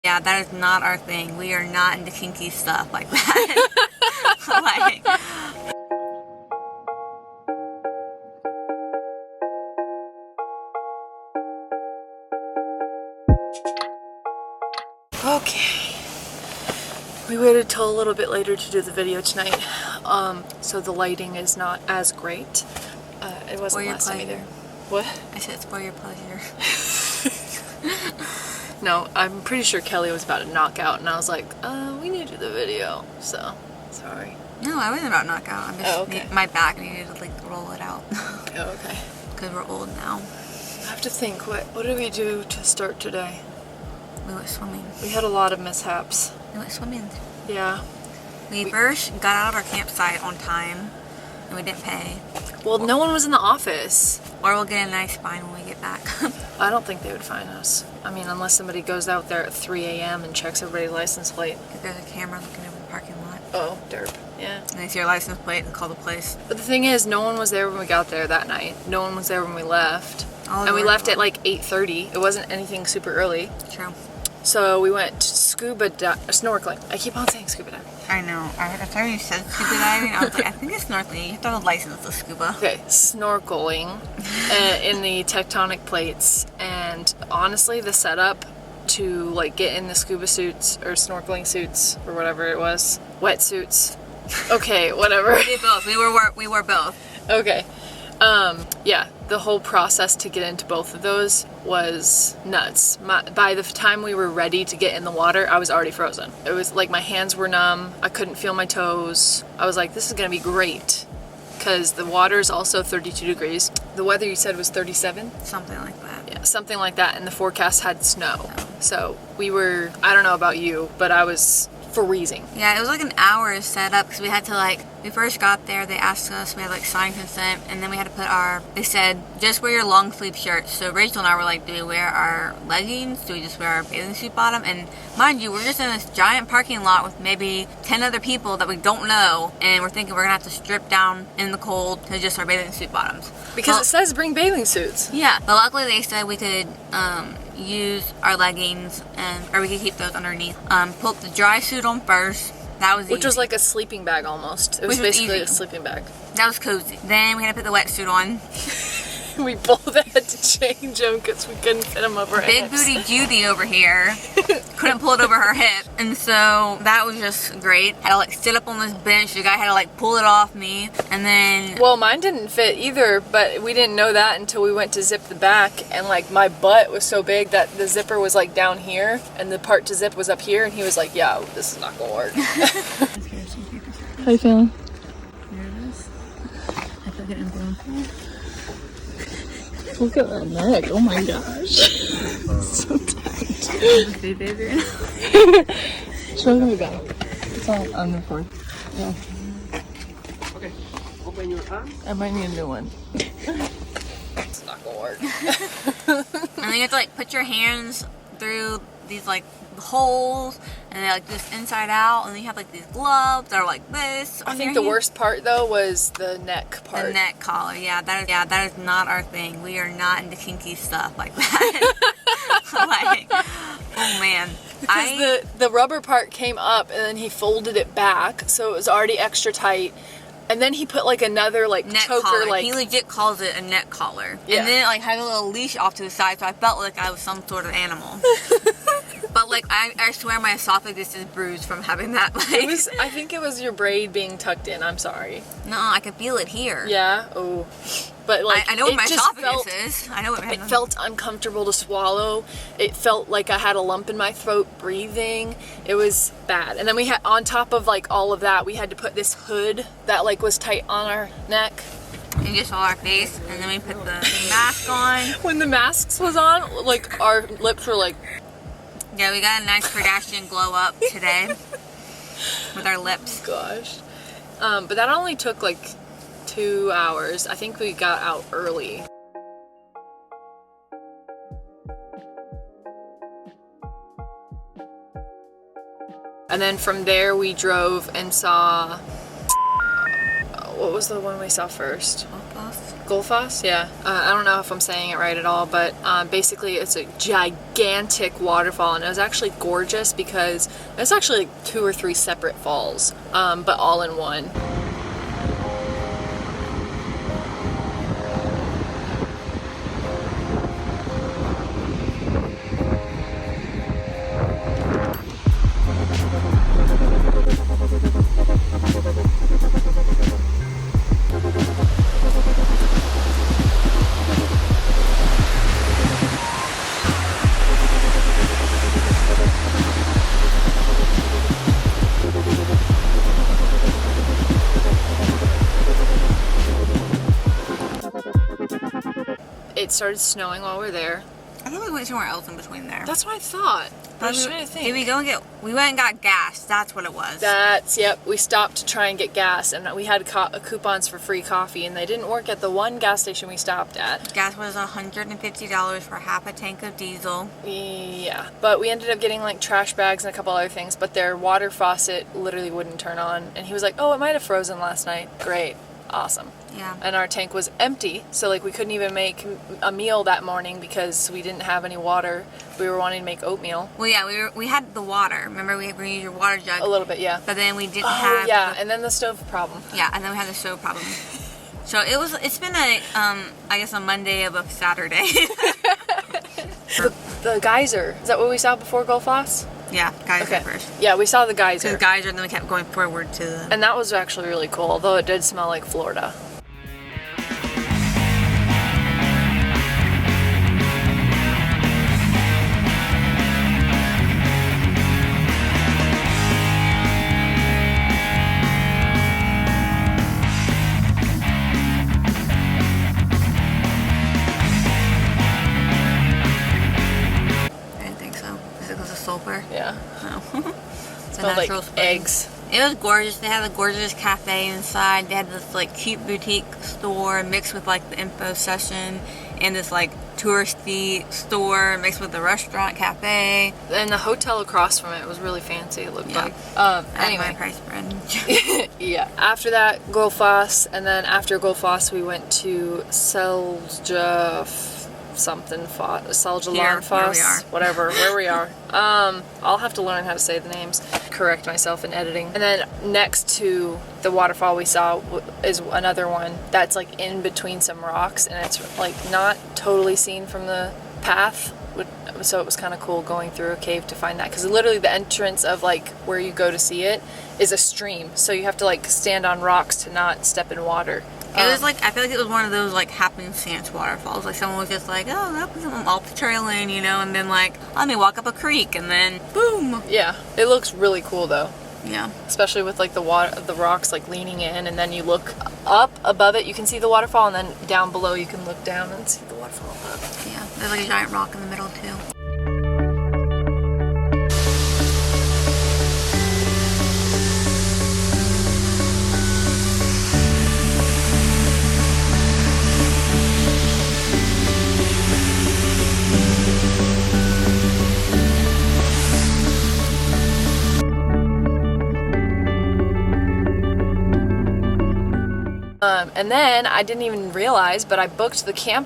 Yeah, that is not our thing. We are not into kinky stuff like that. Like, okay. We waited till a little bit later to do the video tonight, so the lighting is not as great. It wasn't last time either. What? I said it's for your pleasure. No, I'm pretty sure Kelly was about to knock out, and I was like, we need to do the video, so sorry. No, I wasn't about knockout. I'm just okay. my back needed to like roll it out. Oh, okay. Because we're old now. I have to think. What did we do to start today? We went swimming. We had a lot of mishaps. We went swimming. Yeah. We first got out of our campsite on time, and we didn't pay. Well, no one was in the office. Or we'll get a nice fine when we get back. I don't think they would fine us. I mean, unless somebody goes out there at 3 a.m. and checks everybody's license plate. If there's a camera looking over the parking lot. Oh, derp. Yeah. And they see your license plate and call the police. But the thing is, no one was there when we got there that night. No one was there when we left. And we left at like 8:30. It wasn't anything super early. True. So we went snorkeling. I keep on saying scuba diving. I know. Every time you said scuba diving, I was like, I think it's snorkeling. You have to have a license to scuba. Okay, snorkeling in the tectonic plates. And honestly, the setup to like get in the scuba suits or snorkeling suits or whatever it was, wetsuits. Okay, whatever. We did both. We were both. Okay. Yeah, the whole process to get into both of those was nuts. By the time we were ready to get in the water, I was already frozen. It was like my hands were numb. I couldn't feel my toes. I was like, this is gonna be great. Because the water is also 32 degrees. The weather you said was 37? Something like that. Yeah, something like that. And the forecast had snow. So we were, I don't know about you, but I was freezing. Yeah, it was like an hour set up because we had to we first got there, they asked us, we had to sign consent, and then we had to put they said, just wear your long sleeve shirts. So Rachel and I were like, do we wear our leggings? Do we just wear our bathing suit bottom? And mind you, we're just in this giant parking lot with maybe 10 other people that we don't know, and we're thinking we're gonna have to strip down in the cold to just our bathing suit bottoms. Because it says bring bathing suits. Yeah, but luckily they said we could use our leggings, or we could keep those underneath. Put the dry suit on first. That was easy. Which was like a sleeping bag almost. It was basically a sleeping bag. That was cozy. Then we had to put the wetsuit on. We both had to change them because we couldn't fit them over our Big hips. booty Judy over here couldn't pull it over her hip, and so that was just great. Had to sit up on this bench. The guy had to pull it off me, and then well, mine didn't fit either, but we didn't know that until we went to zip the back, and my butt was so big that the zipper was down here, and the part to zip was up here, and he was like, "Yeah, this is not gonna work." How you feeling? Nervous. I feel getting blown. Look at that neck, oh my gosh. So tight. Okay, baby. Show me back. It's all on the floor. Yeah. Okay, open your arm. I might need a new one. It's not gonna work. And then you have to put your hands through these holes, and they're this inside out, and then you have these gloves that are like this. I think the worst part though was the neck part. The neck collar, that is not our thing. We are not into kinky stuff like that. Oh man. Because the rubber part came up and then he folded it back, so it was already extra tight. And then he put another neck choker collar. He legit calls it a neck collar. Yeah. And then it had a little leash off to the side, so I felt like I was some sort of animal. But I swear my esophagus is bruised from having that. I think it was your braid being tucked in. I'm sorry. No, I could feel it here. Yeah. Oh. But I know what my esophagus is. I know what it felt uncomfortable to swallow. It felt like I had a lump in my throat breathing. It was bad. And then we had, on top of all of that, we had to put this hood that was tight on our neck. You just saw our face, and then we put the mask on. When the masks was on, our lips were yeah, we got a nice Kardashian glow up today with our lips. Gosh. But that only took 2 hours. I think we got out early. And then from there we drove and saw What was the one we saw first? Gullfoss? Gullfoss? Yeah. I don't know if I'm saying it right at all, but basically it's a gigantic waterfall, and it was actually gorgeous because it's actually like 2 or 3 separate falls, but all in one. It started snowing while we were there. I thought we went somewhere else in between there. That's what I thought. I was trying to think. Did we go and we went and got gas. That's what it was. Yep. We stopped to try and get gas, and we had coupons for free coffee, and they didn't work at the one gas station we stopped at. Gas was $150 for half a tank of diesel. Yeah, but we ended up getting like trash bags and a couple other things, but their water faucet literally wouldn't turn on, and he was like, oh, it might have frozen last night. Great. Awesome. Yeah. And our tank was empty, so like we couldn't even make a meal that morning because we didn't have any water. We were wanting to make oatmeal. Well, yeah, we had the water. Remember, we used your water jug. A little bit, yeah. But then we didn't have. Yeah, and then the stove problem. Yeah, and then we had the stove problem. So it's been I guess a Monday of a Saturday. The geyser. Is that what we saw before Gullfoss? Yeah, Geyser first. Yeah, we saw the geyser. The geyser, and then we kept going forward to the... And that was actually really cool, although it did smell like Florida. Yeah. No. Smelled like eggs. It was gorgeous. They had a gorgeous cafe inside. They had this like cute boutique store mixed with like the info session and this like touristy store mixed with the restaurant cafe. And the hotel across from it was really fancy. It looked like. Anyway, my price brand. Yeah. After that, Gullfoss, and then after Gullfoss, we went to Seljalanfoss, whatever, where we are. I'll have to learn how to say the names, correct myself in editing. And then next to the waterfall we saw is another one that's like in between some rocks, and it's like not totally seen from the path. So it was kind of cool going through a cave to find that, because literally the entrance of like where you go to see it is a stream, so you have to like stand on rocks to not step in water. It was like, I feel like it was one of those like happenstance waterfalls. Like someone was just like, oh, I'm off the trail in, you know, and then like, let me walk up a creek, and then boom. Yeah, it looks really cool though. Yeah. Especially with like the rocks like leaning in, and then you look up above it, you can see the waterfall, and then down below you can look down and see the waterfall above. Yeah, there's like a giant rock in the middle too. And then I didn't even realize, but I booked the I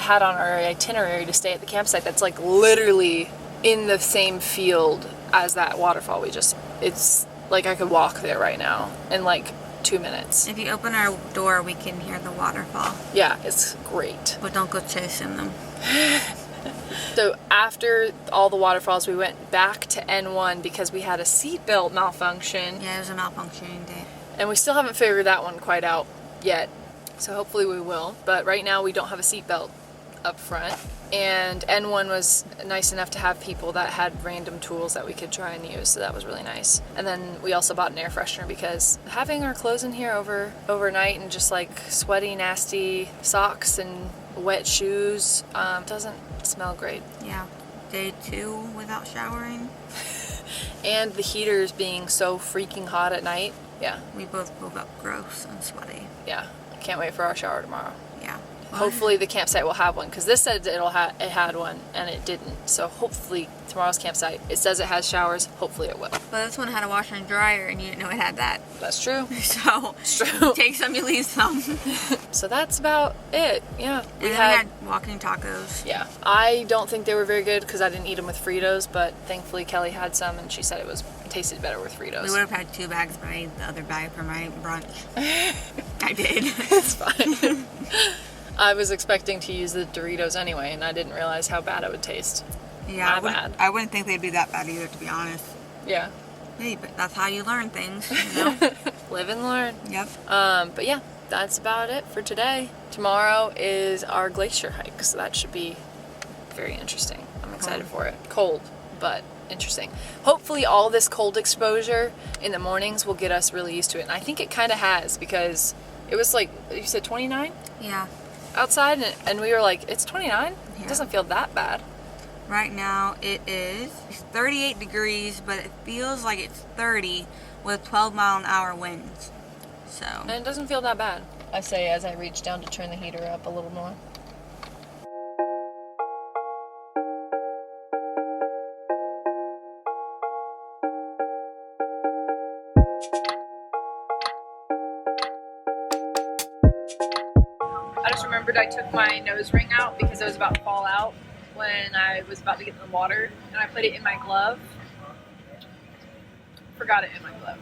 had on our itinerary to stay at the campsite that's like literally in the same field as that waterfall it's like I could walk there right now in like 2 minutes. If you open our door, we can hear the waterfall. Yeah, it's great. But don't go chasing them. So after all the waterfalls, we went back to N1 because we had a seatbelt malfunction. Yeah, it was a malfunctioning day. And we still haven't figured that one quite out yet. So hopefully we will. But right now we don't have a seatbelt up front. And N1 was nice enough to have people that had random tools that we could try and use. So that was really nice. And then we also bought an air freshener because having our clothes in here overnight and just like sweaty, nasty socks and wet shoes doesn't smell great. Yeah. Day 2 without showering. And the heaters being so freaking hot at night. Yeah. We both woke up gross and sweaty. Yeah. Can't wait for our shower tomorrow. Yeah. Hopefully the campsite will have one, because this said it had one and it didn't. So hopefully tomorrow's campsite, it says it has showers. Hopefully it will. But this one had a washer and dryer, and you didn't know it had that. That's true. So It's true. take some, you leave some. So that's about it. Yeah. And then we had walking tacos. Yeah. I don't think they were very good because I didn't eat them with Fritos, but thankfully Kelly had some and she said it tasted better with Fritos. We would have had 2 bags, but I ate the other bag for my brunch. I did. It's fine. I was expecting to use the Doritos anyway, and I didn't realize how bad it would taste. Yeah, bad. I wouldn't think they'd be that bad either, to be honest. Yeah. Hey, but that's how you learn things, you know? Live and learn. Yep. But yeah, that's about it for today. Tomorrow is our glacier hike, so that should be very interesting. I'm excited for it. Cold, but interesting. Hopefully all this cold exposure in the mornings will get us really used to it. And I think it kind of has, because it was like, you said 29? Yeah. Outside, and we were like, it's 29? Yeah. It doesn't feel that bad. Right now it's 38 degrees, but it feels like it's 30 with 12-mile-an-hour winds. So. And it doesn't feel that bad, I say as I reach down to turn the heater up a little more. I just remembered I took my nose ring out because it was about to fall out when I was about to get in the water, and I put it in my glove. Forgot it in my glove.